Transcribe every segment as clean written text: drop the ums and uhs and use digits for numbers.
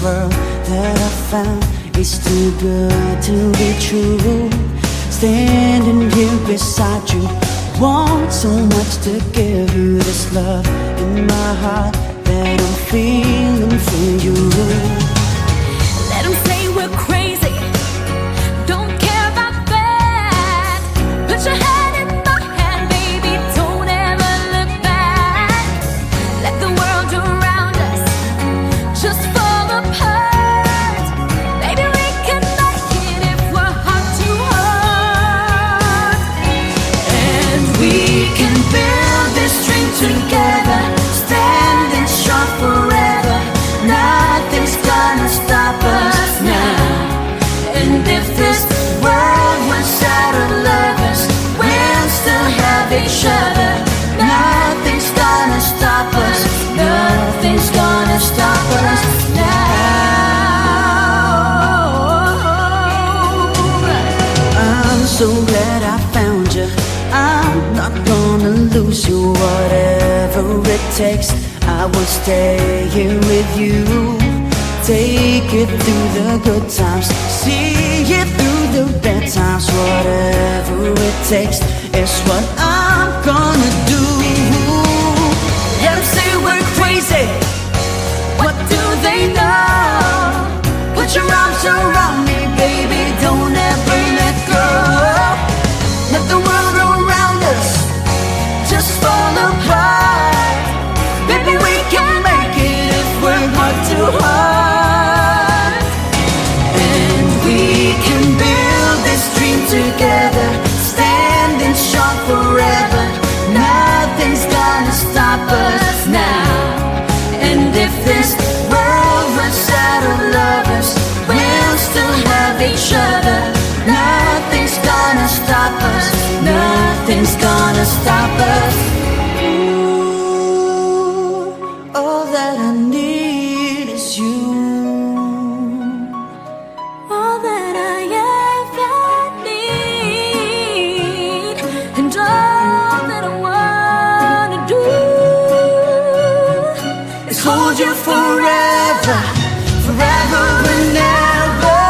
world that I found is too good to be true. Standing here beside you, want so much to give you this love in my heart that I'm feeling for you. Let them say we're crazy, don't care about that. Put your hand in my hand, baby, don't ever look back. Let the world around us just fall apart. Baby, we can make it if we're heart to heart. And we can build this dream together, standing strong forever. Nothing's gonna stop us now. And if this world runs out of lovers, we'll still have each other. Nothing's gonna stop us. Nothing's gonna stop us now. I'm so glad I found you. I'm not gonna lose you. Whatever it takes, I will stay here with you. Take it through the good times, see it through the bad times. Whatever it takes is what I'm gonna do. Let them say we're crazy, what do they know? Put your arms around me, baby, don't ever let go. Let the world around us just fall apart. Baby, we can make it if we're heart to heart. And we can build this dream together, standing strong forever. Nothing's gonna stop us now. And if this world runs out of lovers, we'll still have each other. Nothing's gonna stop us. Nothing's gonna stop us. Ooh, all that I need is you. All that I ever need, and all that I wanna do Is hold you forever, forever and ever.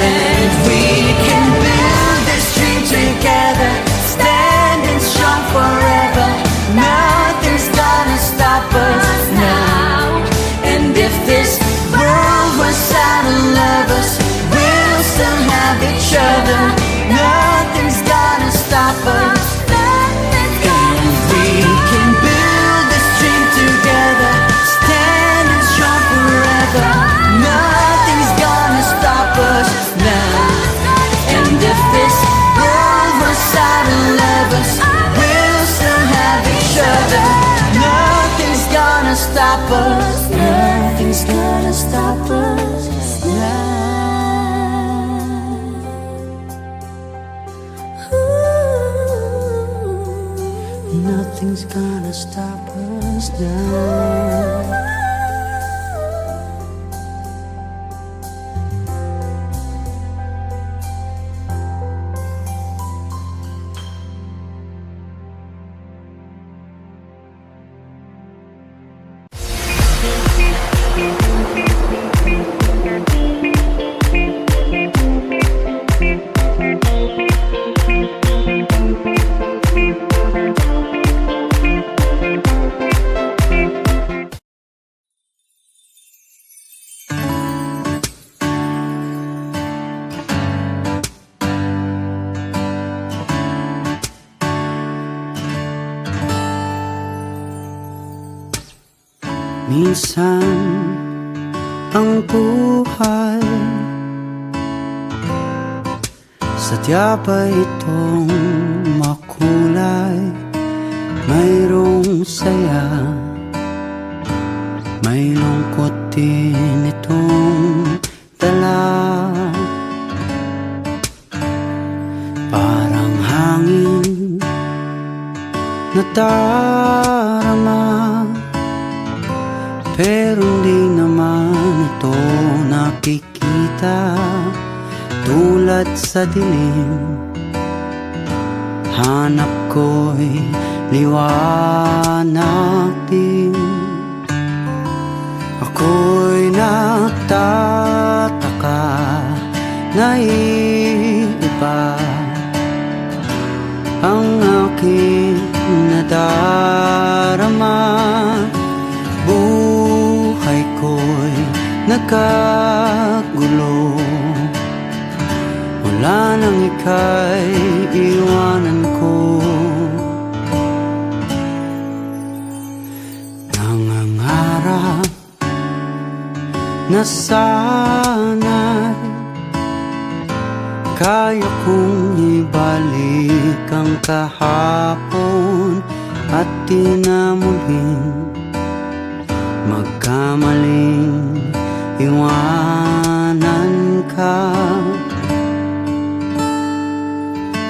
And we can build this dream together, standing strong forever. Nothing's gonna stop us now. And if this world was out of lovers, we'll still have each other. Nothing's gonna stop us. And we can build this dream together, standing strong forever. Nothing's gonna stop us now. And if this world was out of lovers, we'll still have each other. Nothing's gonna stop us. Nothing's gonna stop us now. Nothing's gonna stop us now. Minsan ang buhay sadya ba itong makulay? Mayroong saya, may lungkot din itong dala. Parang hangin na darama, pero di naman ito nakikita. Tulad sa dilim, hanap ko'y liwanag din. Ako'y nagtataka na iba ang aking nadarama. Buhay ko'y nagkagulo mula nang ika'y iwanan ko. Nangangarap na sana'y kaya kong ibalik ang kahapon at di na muling magkamaling iwanan ka.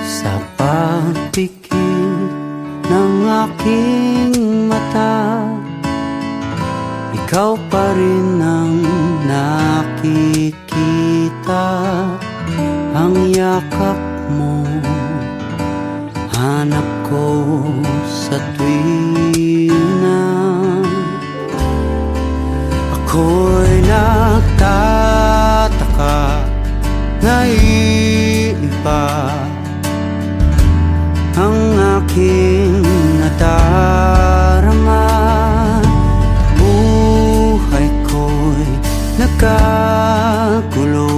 Sa pagpikit ng aking mata, ikaw pa rin ang nakikita. Ang yakap mo, hanap ko sa tuwina. Ako'y nagtataka na iba ang aking nadarama. Buhay ko'y nagkagulo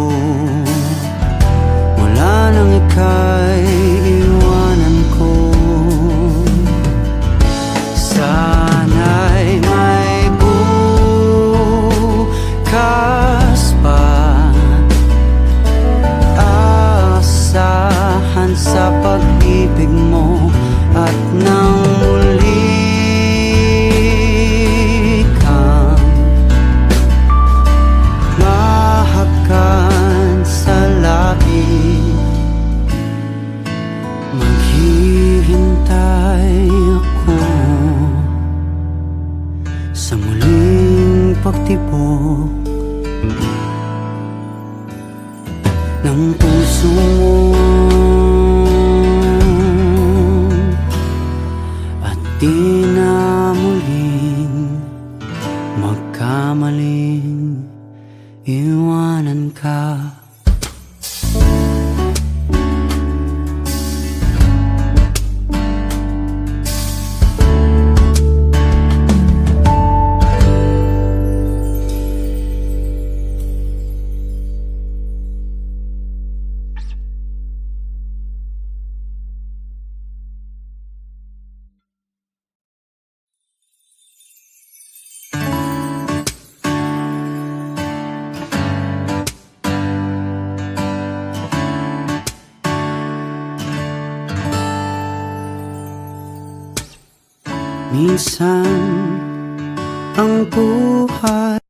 mula nang ika'y iwanan ko. Sana'y may bukas pa, asahan sa pag-ibig mo at nang muli kang mahakan sa labi. Maghihintay ako sa muling pagtibok ng puso mo, at di na muling magkamaling iwanan ka. Minsan ang buhay